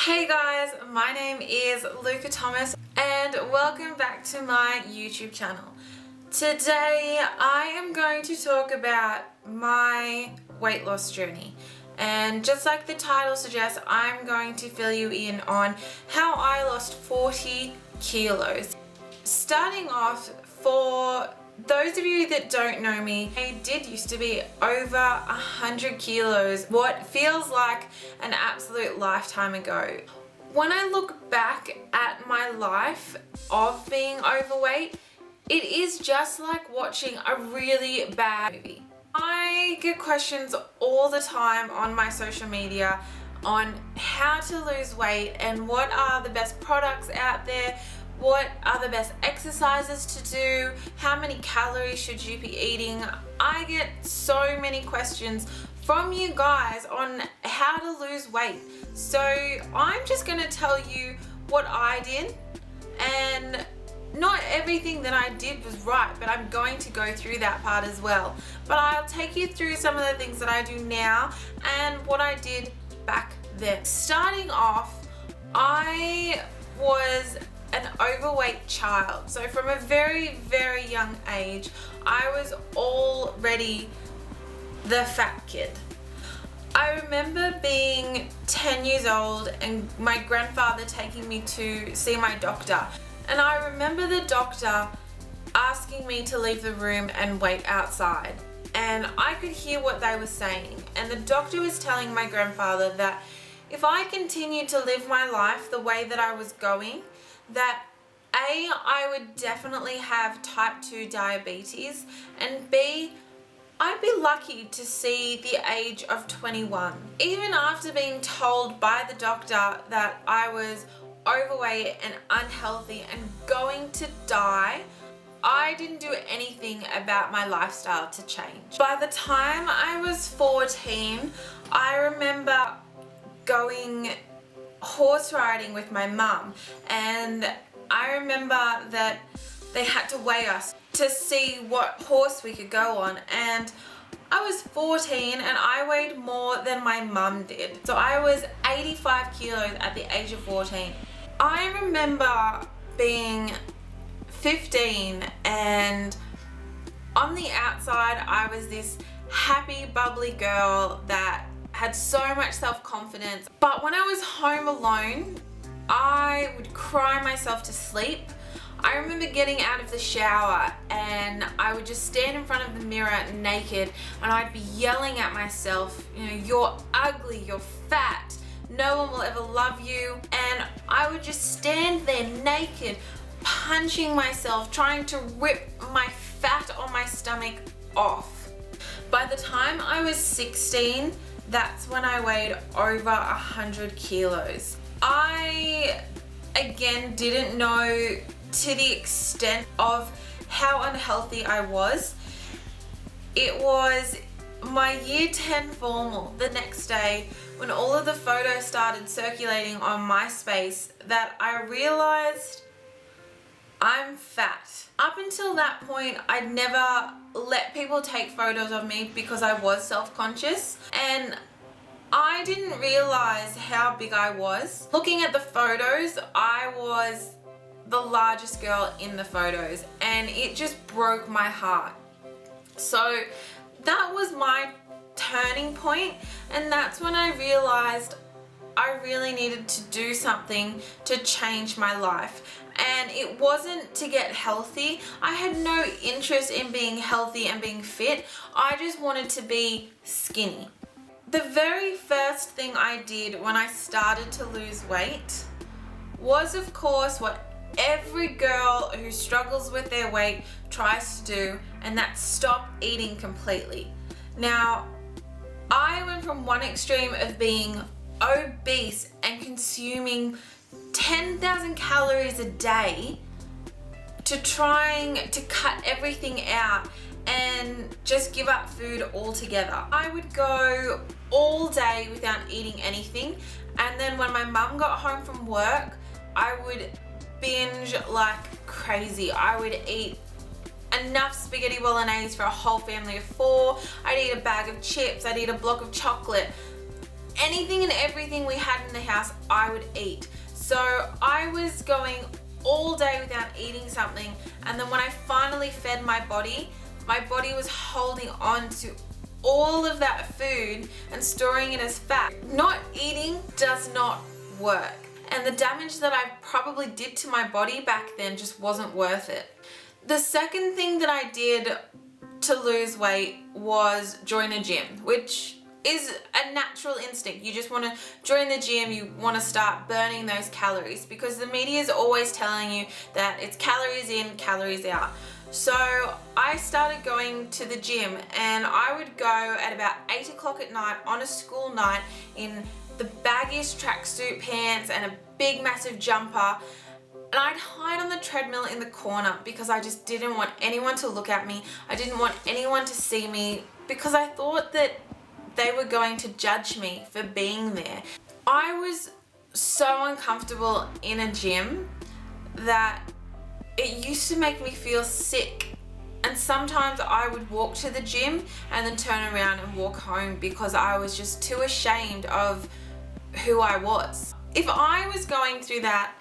Hey guys, my name is Luca Thomas and welcome back to my YouTube channel. Today I am going to talk about my weight loss journey, and just like the title suggests, I'm going to fill you in on how I lost 40 kilos. Starting off, for those of you that don't know me, I did used to be over 100 kilos, what feels like an absolute lifetime ago. When I look back at my life of being overweight, it is just like watching a really bad movie. I get questions all the time on my social media on how to lose weight and what are the best products out there, what are the best exercises to do, how many calories should you be eating. I get so many questions from you guys on how to lose weight. So I'm just gonna tell you what I did, and not everything that I did was right, but I'm going to go through that part as well. But I'll take you through some of the things that I do now and what I did back then. Starting off, I was an overweight child. So from a very, very young age, I was already the fat kid. I remember being 10 years old and my grandfather taking me to see my doctor. And I remember the doctor asking me to leave the room and wait outside. And I could hear what they were saying. And the doctor was telling my grandfather that if I continued to live my life the way that I was going, that A, I would definitely have type 2 diabetes, and B, I'd be lucky to see the age of 21. Even after being told by the doctor that I was overweight and unhealthy and going to die, I didn't do anything about my lifestyle to change. By the time I was 14, I remember going horse riding with my mum, and I remember that they had to weigh us to see what horse we could go on, and I was 14 and I weighed more than my mum did. So I was 85 kilos at the age of 14. I remember being 15 and on the outside I was this happy, bubbly girl that had so much self-confidence. But when I was home alone, I would cry myself to sleep. I remember getting out of the shower and I would just stand in front of the mirror naked and I'd be yelling at myself, you know, you're ugly, you're fat, no one will ever love you. And I would just stand there naked, punching myself, trying to rip my fat on my stomach off. By the time I was 16, that's when I weighed over 100 kilos. I, again, didn't know to the extent of how unhealthy I was. It was my year 10 formal the next day when all of the photos started circulating on MySpace that I realized I'm fat. Up until that point, I'd never let people take photos of me because I was self-conscious, and I didn't realize how big I was. Looking at the photos, I was the largest girl in the photos and it just broke my heart. So that was my turning point, and that's when I realized I really needed to do something to change my life. And it wasn't to get healthy. I had no interest in being healthy and being fit. I just wanted to be skinny. The very first thing I did when I started to lose weight was, of course, what every girl who struggles with their weight tries to do, and that's stop eating completely. Now, I went from one extreme of being obese and consuming 10,000 calories a day to trying to cut everything out and just give up food altogether. I would go all day without eating anything, and then when my mum got home from work, I would binge like crazy. I would eat enough spaghetti bolognese for a whole family of 4. I'd eat a bag of chips, I'd eat a block of chocolate. anything and everything we had in the house, I would eat. So I was going all day without eating something, and then when I finally fed my body was holding on to all of that food and storing it as fat. Not eating does not work. And the damage that I probably did to my body back then just wasn't worth it. The second thing that I did to lose weight was join a gym, which is a natural instinct. You just want to join the gym, you want to start burning those calories, because the media is always telling you that it's calories in, calories out. So I started going to the gym, and I would go at about 8 o'clock at night on a school night in the baggiest tracksuit pants and a big massive jumper, and I'd hide on the treadmill in the corner because I just didn't want anyone to look at me. I didn't want anyone to see me because I thought that they were going to judge me for being there. I was so uncomfortable in a gym that it used to make me feel sick. And sometimes I would walk to the gym and then turn around and walk home because I was just too ashamed of who I was. If I was going through that,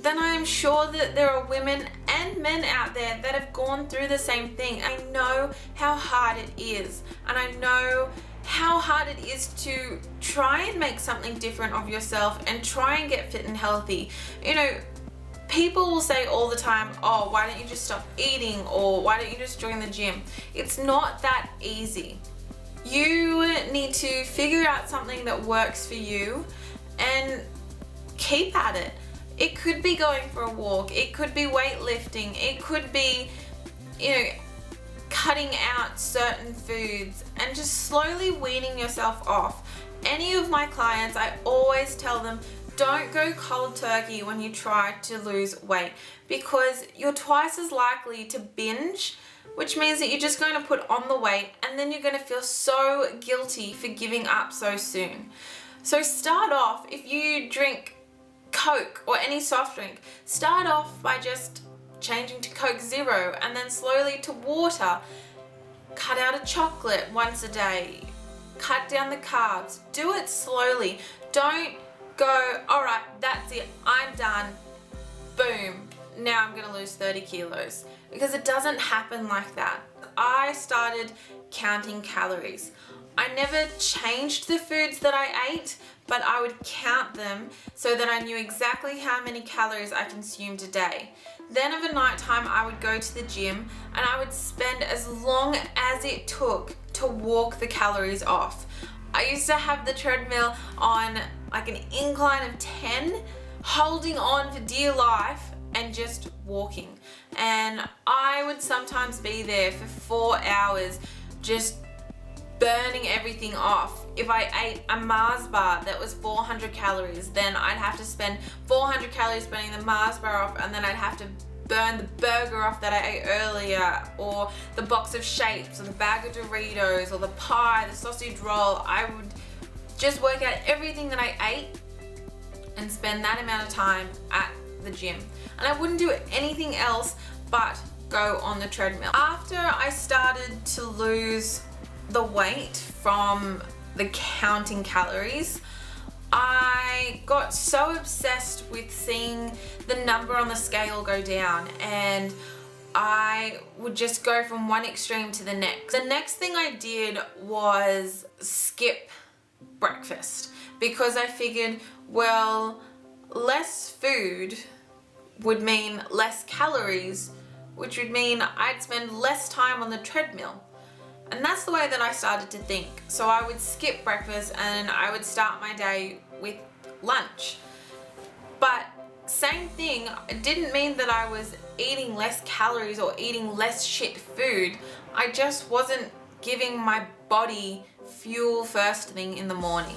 then I am sure that there are women and men out there that have gone through the same thing. I know how hard it is, and I know how hard it is to try and make something different of yourself and try and get fit and healthy. You know, people will say all the time, oh, why don't you just stop eating, or why don't you just join the gym? It's not that easy. You need to figure out something that works for you and keep at it. It could be going for a walk, it could be weightlifting, it could be, you know, cutting out certain foods and just slowly weaning yourself off. Any of my clients, I always tell them, don't go cold turkey when you try to lose weight, because you're twice as likely to binge, which means that you're just going to put on the weight and then you're going to feel so guilty for giving up so soon. So start off, if you drink Coke or any soft drink, start off by just changing to Coke Zero and then slowly to water. Cut out a chocolate once a day. Cut down the carbs. Do it slowly. Don't go, all right, that's it, I'm done. Boom, now I'm gonna lose 30 kilos. Because it doesn't happen like that. I started counting calories. I never changed the foods that I ate, but I would count them so that I knew exactly how many calories I consumed a day. Then of a night time, I would go to the gym and I would spend as long as it took to walk the calories off. I used to have the treadmill on like an incline of 10, holding on for dear life and just walking. And I would sometimes be there for 4 hours just burning everything off. If I ate a Mars bar that was 400 calories, then I'd have to spend 400 calories burning the Mars bar off, and then I'd have to burn the burger off that I ate earlier, or the box of shapes, or the bag of Doritos, or the pie, the sausage roll. I would just work out everything that I ate and spend that amount of time at the gym. And I wouldn't do anything else but go on the treadmill. After I started to lose the weight from the counting calories, I got so obsessed with seeing the number on the scale go down, and I would just go from one extreme to the next. The next thing I did was skip breakfast, because I figured, well, less food would mean less calories, which would mean I'd spend less time on the treadmill. And that's the way that I started to think. So I would skip breakfast and I would start my day with lunch. But same thing, it didn't mean that I was eating less calories or eating less shit food. I just wasn't giving my body fuel first thing in the morning.